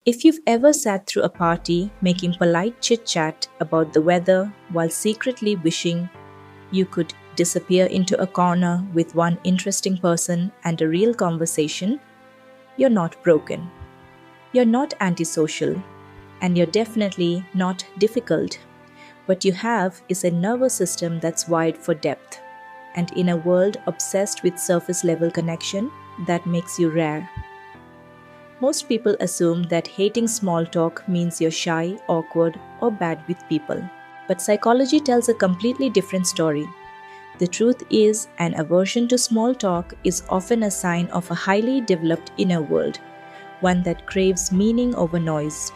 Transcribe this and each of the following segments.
If you've ever sat through a party making polite chit chat about the weather while secretly wishing you could disappear into a corner with one interesting person and a real conversation, you're not broken. You're not antisocial, and you're definitely not difficult. What you have is a nervous system that's wired for depth, and in a world obsessed with surface level connection, that makes you rare. Most people assume that hating small talk means you're shy, awkward, or bad with people. But psychology tells a completely different story. The truth is, an aversion to small talk is often a sign of a highly developed inner world, one that craves meaning over noise.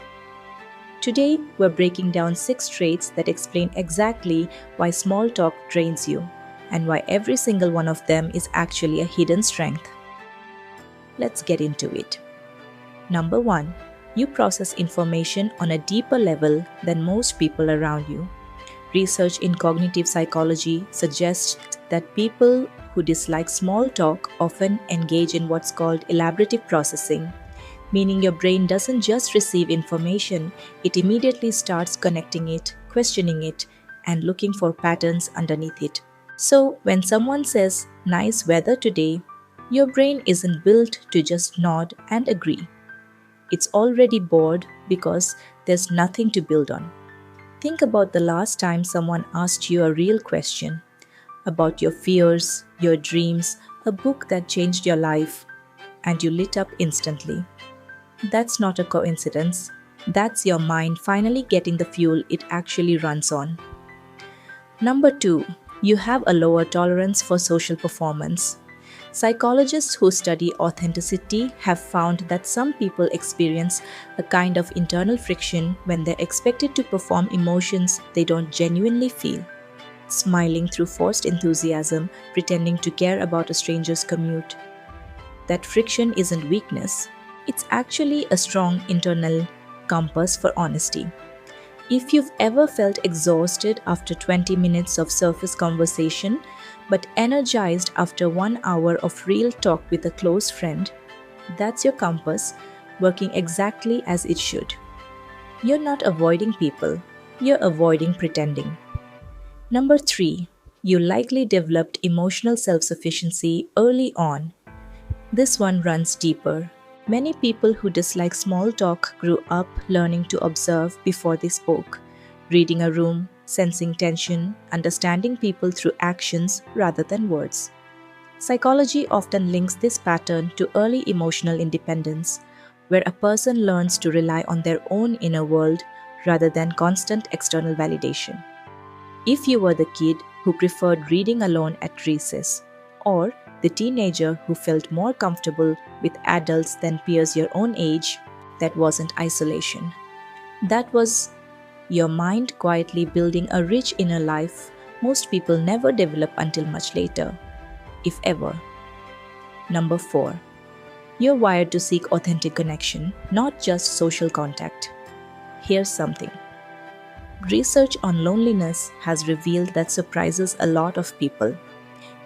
Today, we're breaking down 6 traits that explain exactly why small talk drains you and why every single one of them is actually a hidden strength. Let's get into it. Number 1. You process information on a deeper level than most people around you. Research in cognitive psychology suggests that people who dislike small talk often engage in what's called elaborative processing, meaning your brain doesn't just receive information, it immediately starts connecting it, questioning it, and looking for patterns underneath it. So, when someone says, "Nice weather today," your brain isn't built to just nod and agree. It's already bored because there's nothing to build on. Think about the last time someone asked you a real question about your fears, your dreams, a book that changed your life, and you lit up instantly. That's not a coincidence. That's your mind finally getting the fuel it actually runs on. Number 2, you have a lower tolerance for social performance. Psychologists who study authenticity have found that some people experience a kind of internal friction when they're expected to perform emotions they don't genuinely feel. Smiling through forced enthusiasm, pretending to care about a stranger's commute. That friction isn't weakness, it's actually a strong internal compass for honesty. If you've ever felt exhausted after 20 minutes of surface conversation, but energized after 1 hour of real talk with a close friend, that's your compass working exactly as it should. You're not avoiding people, you're avoiding pretending. Number 3, you likely developed emotional self sufficiency early on. This one runs deeper. Many people who dislike small talk grew up learning to observe before they spoke, reading a room, sensing tension, understanding people through actions rather than words. Psychology often links this pattern to early emotional independence, where a person learns to rely on their own inner world rather than constant external validation. If you were the kid who preferred reading alone at recess, or the teenager who felt more comfortable with adults than peers your own age, that wasn't isolation. That was your mind quietly building a rich inner life most people never develop until much later, if ever. Number 4. You're wired to seek authentic connection, not just social contact. Here's something. Research on loneliness has revealed that surprises a lot of people.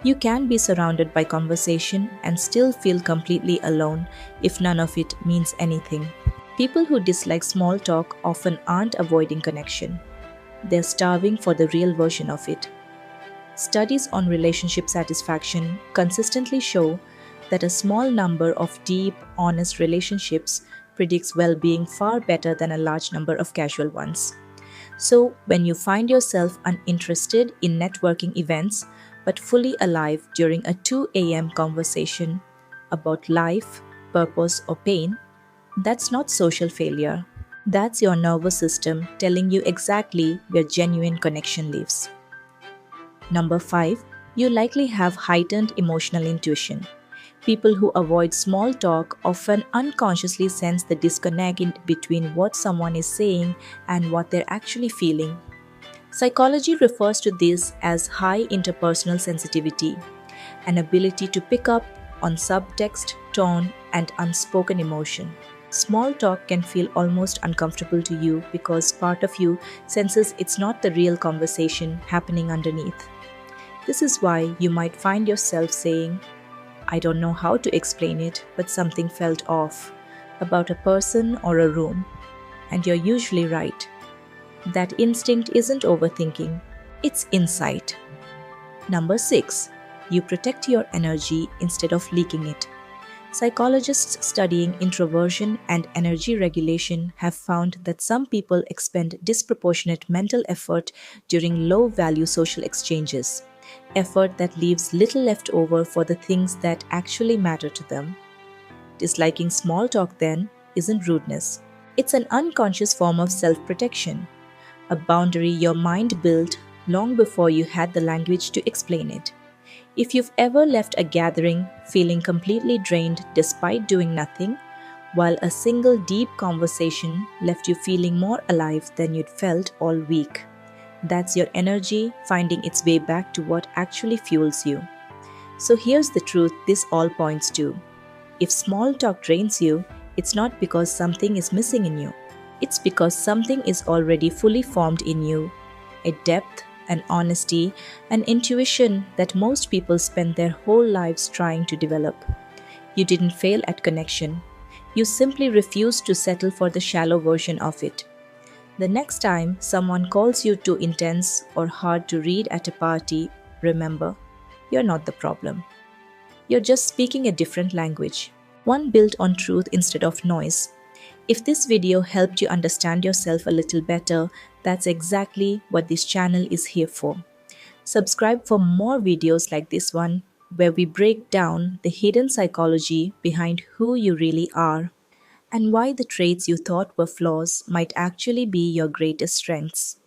You can be surrounded by conversation and still feel completely alone if none of it means anything. People who dislike small talk often aren't avoiding connection. They're starving for the real version of it. Studies on relationship satisfaction consistently show that a small number of deep, honest relationships predicts well-being far better than a large number of casual ones. So, when you find yourself uninterested in networking events but fully alive during a 2 a.m. conversation about life, purpose, or pain, that's not social failure. That's your nervous system telling you exactly where genuine connection lives. Number 5, you likely have heightened emotional intuition. People who avoid small talk often unconsciously sense the disconnect between what someone is saying and what they're actually feeling. Psychology refers to this as high interpersonal sensitivity, an ability to pick up on subtext, tone, and unspoken emotion. Small talk can feel almost uncomfortable to you because part of you senses it's not the real conversation happening underneath. This is why you might find yourself saying, "I don't know how to explain it, but something felt off," about a person or a room, and you're usually right. That instinct isn't overthinking, it's insight. Number 6. You protect your energy instead of leaking it. Psychologists studying introversion and energy regulation have found that some people expend disproportionate mental effort during low value social exchanges, effort that leaves little left over for the things that actually matter to them. Disliking small talk, then, isn't rudeness. It's an unconscious form of self protection, a boundary your mind built long before you had the language to explain it. If you've ever left a gathering feeling completely drained despite doing nothing, while a single deep conversation left you feeling more alive than you'd felt all week, that's your energy finding its way back to what actually fuels you. So here's the truth this all points to. If small talk drains you, it's not because something is missing in you. It's because something is already fully formed in you, a depth, an honesty, an intuition that most people spend their whole lives trying to develop. You didn't fail at connection. You simply refused to settle for the shallow version of it. The next time someone calls you too intense or hard to read at a party, remember, you're not the problem. You're just speaking a different language, one built on truth instead of noise. If this video helped you understand yourself a little better, that's exactly what this channel is here for. Subscribe for more videos like this one, where we break down the hidden psychology behind who you really are and why the traits you thought were flaws might actually be your greatest strengths.